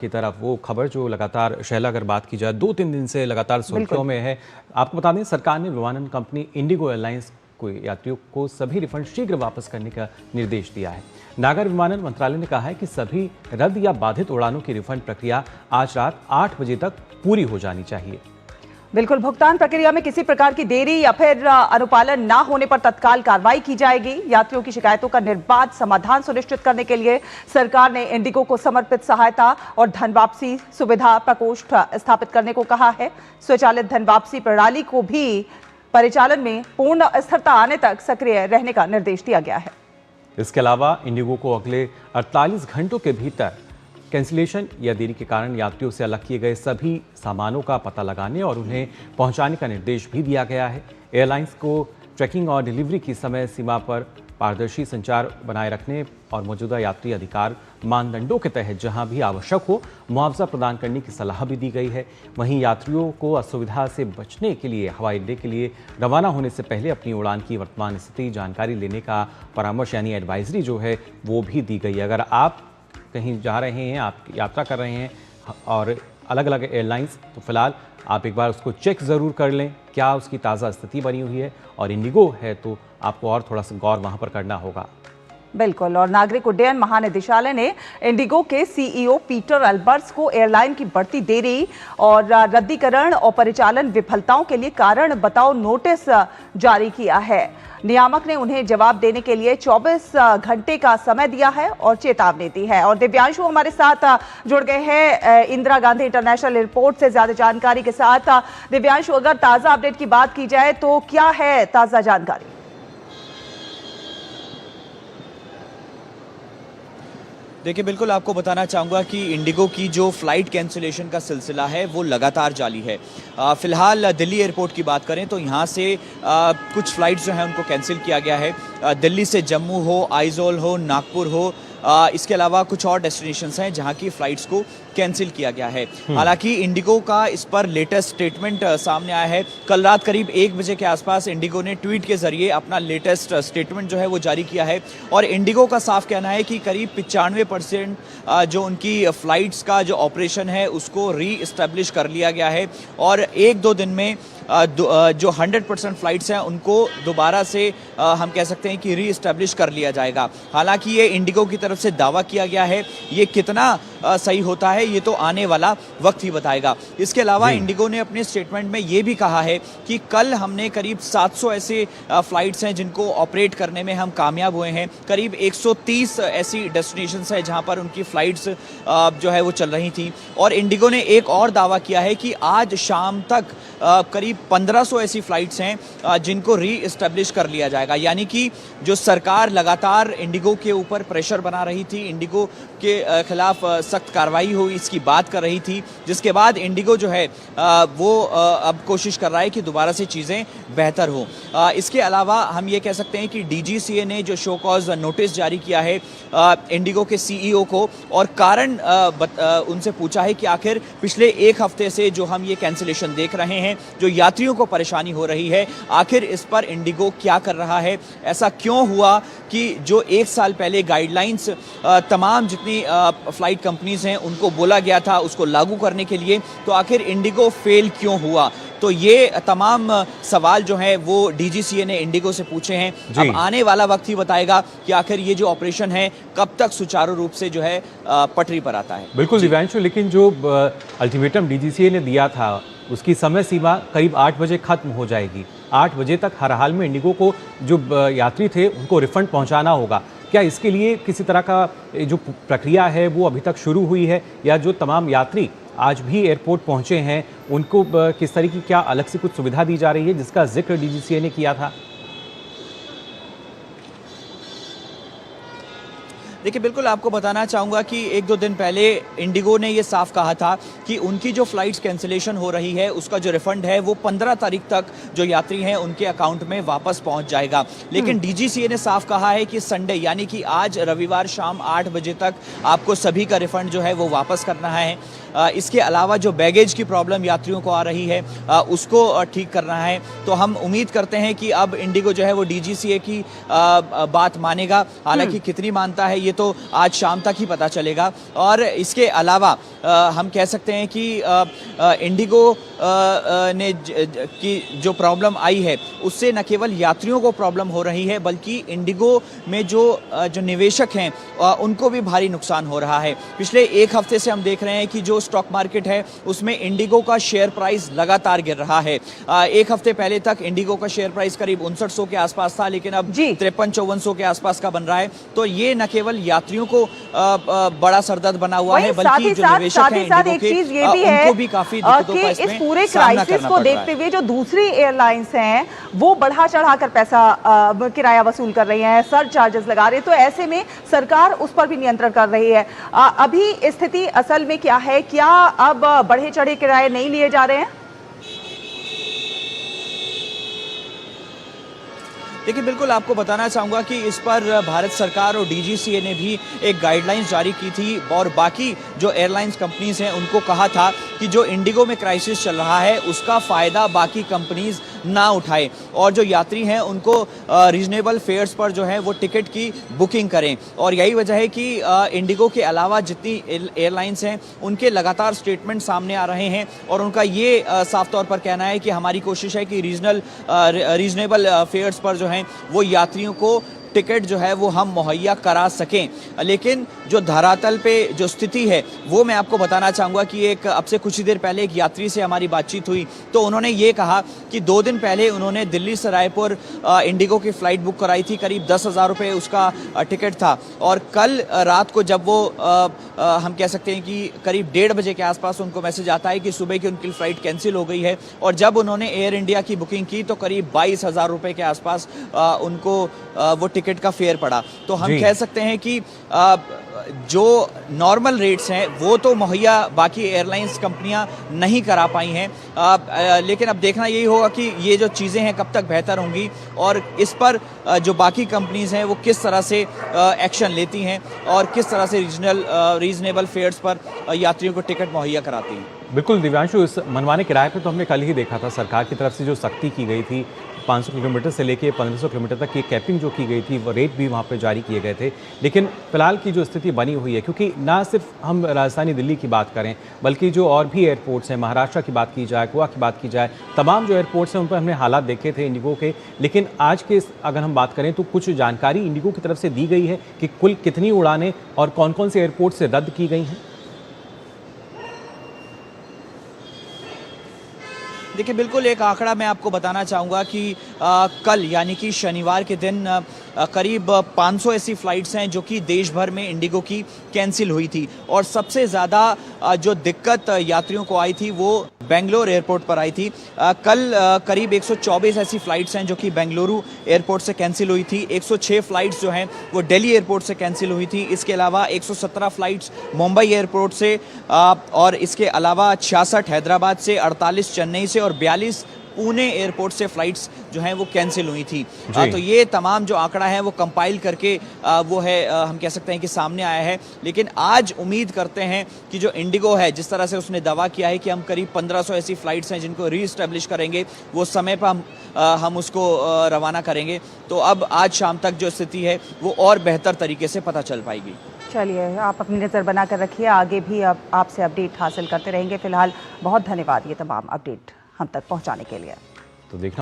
की तरफ वो खबर जो लगातार शैला अगर बात की जाए 2-3 दिन से लगातार सुर्खियों में है। आपको बता दें सरकार ने विमानन कंपनी इंडिगो एयरलाइंस को यात्रियों को सभी रिफंड शीघ्र वापस करने का निर्देश दिया है। नागर विमानन मंत्रालय ने कहा है कि सभी रद्द या बाधित उड़ानों की रिफंड प्रक्रिया आज रात 8 बजे तक पूरी हो जानी चाहिए। बिल्कुल, भुगतान प्रक्रिया में किसी प्रकार की देरी या फिर अनुपालन ना होने पर तत्काल कार्रवाई की जाएगी। यात्रियों की शिकायतों का निर्बाध समाधान सुनिश्चित करने के लिए सरकार ने इंडिगो को समर्पित सहायता और धन वापसी सुविधा प्रकोष्ठ स्थापित करने को कहा है। स्वचालित धन वापसी प्रणाली को भी परिचालन में पूर्ण स्थिरता आने तक सक्रिय रहने का निर्देश दिया गया है। इसके अलावा इंडिगो को अगले 48 घंटों के भीतर कैंसिलेशन या देरी के कारण यात्रियों से अलग किए गए सभी सामानों का पता लगाने और उन्हें पहुंचाने का निर्देश भी दिया गया है। एयरलाइंस को ट्रैकिंग और डिलीवरी की समय सीमा पर पारदर्शी संचार बनाए रखने और मौजूदा यात्री अधिकार मानदंडों के तहत जहां भी आवश्यक हो मुआवजा प्रदान करने की सलाह भी दी गई है। वहीं यात्रियों को असुविधा से बचने के लिए हवाई अड्डे के लिए रवाना होने से पहले अपनी उड़ान की वर्तमान स्थिति जानकारी लेने का परामर्श यानी एडवाइजरी जो है वो भी दी गई है। अगर आप कहीं जा रहे हैं, आप यात्रा कर रहे हैं और अलग अलग एयरलाइंस, तो फिलहाल आप एक बार उसको चेक ज़रूर कर लें क्या उसकी ताज़ा स्थिति बनी हुई है, और इंडिगो है तो आपको और थोड़ा सा गौर वहाँ पर करना होगा। बिल्कुल, और नागरिक उड्डयन महानिदेशालय ने इंडिगो के सीईओ पीटर अल्बर्ट्स को एयरलाइन की बढ़ती देरी और रद्दीकरण और परिचालन विफलताओं के लिए कारण बताओ नोटिस जारी किया है। नियामक ने उन्हें जवाब देने के लिए 24 घंटे का समय दिया है और चेतावनी दी है। और दिव्यांशु हमारे साथ जुड़ गए हैं इंदिरा गांधी इंटरनेशनल एयरपोर्ट से ज्यादा जानकारी के साथ। दिव्यांशु, अगर ताजा अपडेट की बात की जाए तो क्या है ताजा जानकारी? देखिए, बिल्कुल आपको बताना चाहूँगा कि इंडिगो की जो फ़्लाइट कैंसिलेशन का सिलसिला है वो लगातार जारी है। फ़िलहाल दिल्ली एयरपोर्ट की बात करें तो यहाँ से कुछ फ़्लाइट्स जो हैं उनको कैंसिल किया गया है। दिल्ली से जम्मू हो, आइजोल हो, नागपुर हो, इसके अलावा कुछ और डेस्टिनेशंस हैं जहां की फ़्लाइट्स को कैंसिल किया गया है। हालांकि इंडिगो का इस पर लेटेस्ट स्टेटमेंट सामने आया है। कल रात करीब 1 बजे के आसपास इंडिगो ने ट्वीट के जरिए अपना लेटेस्ट स्टेटमेंट जो है वो जारी किया है और इंडिगो का साफ कहना है कि करीब 95% जो उनकी फ़्लाइट्स का जो ऑपरेशन है उसको री एस्टेब्लिश कर लिया गया है और 1-2 दिन में जो 100% फ़्लाइट्स हैं उनको दोबारा से हम कह सकते हैं कि री एस्टेब्लिश कर लिया जाएगा। हालांकि ये इंडिगो की तरफ से दावा किया गया है, ये कितना सही होता है ये तो आने वाला वक्त ही बताएगा। इसके अलावा इंडिगो ने अपने स्टेटमेंट में ये भी कहा है कि कल हमने करीब 700 ऐसे फ़्लाइट्स हैं जिनको ऑपरेट करने में हम कामयाब हुए हैं। करीब 130 ऐसी डेस्टिनेशंस हैं जहां पर उनकी फ़्लाइट्स जो है वो चल रही थी। और इंडिगो ने एक और दावा किया है कि आज शाम तक करीब 1500 ऐसी फ़्लाइट्स हैं जिनको री एस्टेब्लिश कर लिया जाएगा। यानी कि जो सरकार लगातार इंडिगो के ऊपर प्रेशर बना रही थी, इंडिगो के खिलाफ सख्त कार्रवाई हो इसकी बात कर रही थी, जिसके बाद इंडिगो जो है वो अब कोशिश कर रहा है कि दोबारा से चीज़ें बेहतर हो। इसके अलावा हम ये कह सकते हैं कि डीजीसीए ने जो शो कॉज नोटिस जारी किया है इंडिगो के सीईओ को और कारण उनसे पूछा है कि आखिर पिछले 1 हफ्ते से जो हम ये कैंसिलेशन देख रहे हैं, जो यात्रियों को परेशानी हो रही है, आखिर इस पर इंडिगो क्या कर रहा है? ऐसा क्यों हुआ कि जो 1 साल पहले गाइडलाइंस तमाम जितनी फ्लाइट कंपनीज हैं उनको बोला गया था उसको लागू करने के लिए, तो आखिर इंडिगो फेल क्यों हुआ? तो ये तमाम सवाल जो हैं वो डीजीसीए ने इंडिगो से पूछे हैं। अब आने वाला वक्त ही बताएगा कि आखिर ये जो ऑपरेशन है कब तक सुचारू रूप से जो है पटरी पर आता है। बिल्कुल दिव्यांशु, लेकिन जो अल्टीमेटम डीजीसीए ने दिया था उसकी समय सीमा करीब 8 बजे खत्म हो जाएगी। 8 बजे तक हर हाल में इंडिगो को जो यात्री थे उनको रिफंड पहुंचाना होगा। क्या इसके लिए किसी तरह का जो प्रक्रिया है वो अभी तक शुरू हुई है, या जो तमाम यात्री आज भी एयरपोर्ट पहुंचे हैं उनको किस तरह की क्या अलग से कुछ सुविधा दी जा रही है जिसका जिक्र डीजीसीए ने किया था? देखिए, बिल्कुल आपको बताना चाहूँगा कि 1-2 दिन पहले इंडिगो ने ये साफ कहा था कि उनकी जो फ़्लाइट्स कैंसिलेशन हो रही है उसका जो रिफ़ंड है वो 15 तारीख तक जो यात्री हैं उनके अकाउंट में वापस पहुंच जाएगा। लेकिन डीजीसीए ने साफ कहा है कि संडे यानी कि आज रविवार शाम 8 बजे तक आपको सभी का रिफ़ंड जो है वो वापस करना है। इसके अलावा जो बैगेज की प्रॉब्लम यात्रियों को आ रही है उसको ठीक करना है। तो हम उम्मीद करते हैं कि अब इंडिगो जो है वो डीजीसीए की बात मानेगा। हालांकि कितनी मानता है ये ये तो आज शाम तक ही पता चलेगा। और इसके अलावा हम कह सकते हैं कि इंडिगो ने की जो प्रॉब्लम आई है उससे न केवल यात्रियों को प्रॉब्लम हो रही है, बल्कि इंडिगो में जो निवेशक हैं उनको भी भारी नुकसान हो रहा है। पिछले एक हफ्ते से हम देख रहे हैं कि जो स्टॉक मार्केट है उसमें इंडिगो का शेयर प्राइस लगातार गिर रहा है। एक हफ्ते पहले तक इंडिगो का शेयर प्राइस करीब 5900 के आसपास था, लेकिन अब 53-5400 के आसपास का बन रहा है। तो ये न केवल यात्रियों को बड़ा सरदर्द बना हुआ है, बल्कि जो निवेशक हैं इंडिगो के उनको भी काफी दिक्कतों का इसमें पूरे क्राइसिस को देखते हुए जो दूसरी एयरलाइंस हैं वो बढ़ा चढ़ाकर पैसा किराया वसूल कर रही हैं, सर चार्जेस लगा रही है, तो ऐसे में सरकार उस पर भी नियंत्रण कर रही है। अभी स्थिति असल में क्या है? क्या अब बढ़े चढ़े किराए नहीं लिए जा रहे हैं? देखिए, बिल्कुल आपको बताना चाहूँगा कि इस पर भारत सरकार और डीजीसीए ने भी एक गाइडलाइंस जारी की थी और बाकी जो एयरलाइंस कंपनीज हैं उनको कहा था कि जो इंडिगो में क्राइसिस चल रहा है उसका फ़ायदा बाकी कंपनीज ना उठाएं और जो यात्री हैं उनको रीजनेबल फेयर्स पर जो है वो टिकट की बुकिंग करें। और यही वजह है कि इंडिगो के अलावा जितनी एयरलाइंस हैं उनके लगातार स्टेटमेंट सामने आ रहे हैं और उनका ये साफ तौर पर कहना है कि हमारी कोशिश है कि रीजनेबल फेयर्स पर जो हैं वो यात्रियों को टिकट जो है वो हम मुहैया करा सकें। लेकिन जो धरातल पे जो स्थिति है वो मैं आपको बताना चाहूँगा कि एक अब से कुछ ही देर पहले एक यात्री से हमारी बातचीत हुई तो उन्होंने ये कहा कि 2 दिन पहले उन्होंने दिल्ली से रायपुर इंडिगो की फ़्लाइट बुक कराई थी, करीब 10,000 रुपये उसका टिकट था। और कल रात को जब वो हम कह सकते हैं कि करीब 1:30 बजे के आसपास उनको मैसेज आता है कि सुबह की उनकी फ़्लाइट कैंसिल हो गई है और जब उन्होंने एयर इंडिया की बुकिंग की तो करीब 22,000 रुपये के आसपास उनको वो टिकट का फेयर पड़ा। तो हम कह सकते हैं कि जो नॉर्मल रेट्स हैं वो तो मुहैया बाकी एयरलाइंस कंपनियां नहीं करा पाई हैं, लेकिन अब देखना यही होगा कि ये जो चीज़ें हैं कब तक बेहतर होंगी और इस पर जो बाकी कंपनीज हैं वो किस तरह से एक्शन लेती हैं और किस तरह से रीजनेबल फेयर्स पर यात्रियों को टिकट मुहैया कराती हैं। बिल्कुल दिव्यांशु, इस मनमाने किराए पे तो हमने कल ही देखा था सरकार की तरफ से जो सख्ती की गई थी, 500 किलोमीटर से लेके 1500 किलोमीटर तक की कैपिंग जो की गई थी, वो रेट भी वहाँ पे जारी किए गए थे। लेकिन फिलहाल की जो स्थिति बनी हुई है, क्योंकि ना सिर्फ हम राजधानी दिल्ली की बात करें बल्कि जो और भी एयरपोर्ट्स हैं, महाराष्ट्र की बात की जाए, गोवा की बात की जाए, तमाम जो एयरपोर्ट्स हैं उन पर हमने हालात देखे थे इंडिगो के। लेकिन आज के अगर हम बात करें तो कुछ जानकारी इंडिगो की तरफ से दी गई है कि कुल कितनी उड़ानें और कौन कौन से एयरपोर्ट से रद्द की गई हैं। देखिए, बिल्कुल एक आंकड़ा मैं आपको बताना चाहूँगा कि कल यानी कि शनिवार के दिन करीब 500 ऐसी फ़्लाइट्स हैं जो कि देश भर में इंडिगो की कैंसिल हुई थी और सबसे ज़्यादा जो दिक्कत यात्रियों को आई थी वो बेंगलोर एयरपोर्ट पर आई थी। कल करीब 124 ऐसी फ़्लाइट्स हैं जो कि बेंगलुरु एयरपोर्ट से कैंसिल हुई थी, 106 फ़्लाइट्स जो हैं वो दिल्ली एयरपोर्ट से कैंसिल हुई थी। इसके अलावा 117 फ़्लाइट्स मुंबई एयरपोर्ट से और इसके अलावा 66 हैदराबाद से, 48 चेन्नई से और 42 पुणे एयरपोर्ट से फ़्लाइट्स जो हैं वो कैंसिल हुई थी। तो ये तमाम जो आंकड़ा है वो कंपाइल करके वो है हम कह सकते हैं कि सामने आया है। लेकिन आज उम्मीद करते हैं कि जो इंडिगो है जिस तरह से उसने दावा किया है कि हम करीब 1500 ऐसी फ़्लाइट्स हैं जिनको रीइस्टेब्लिश करेंगे, वो समय पर हम उसको रवाना करेंगे। तो अब आज शाम तक जो स्थिति है वो और बेहतर तरीके से पता चल पाएगी। चलिए, आप अपनी नज़र बनाकर रखिए, आगे भी आपसे अपडेट हासिल करते रहेंगे। फिलहाल बहुत धन्यवाद ये तमाम अपडेट हम तक पहुंचाने के लिए। तो देखना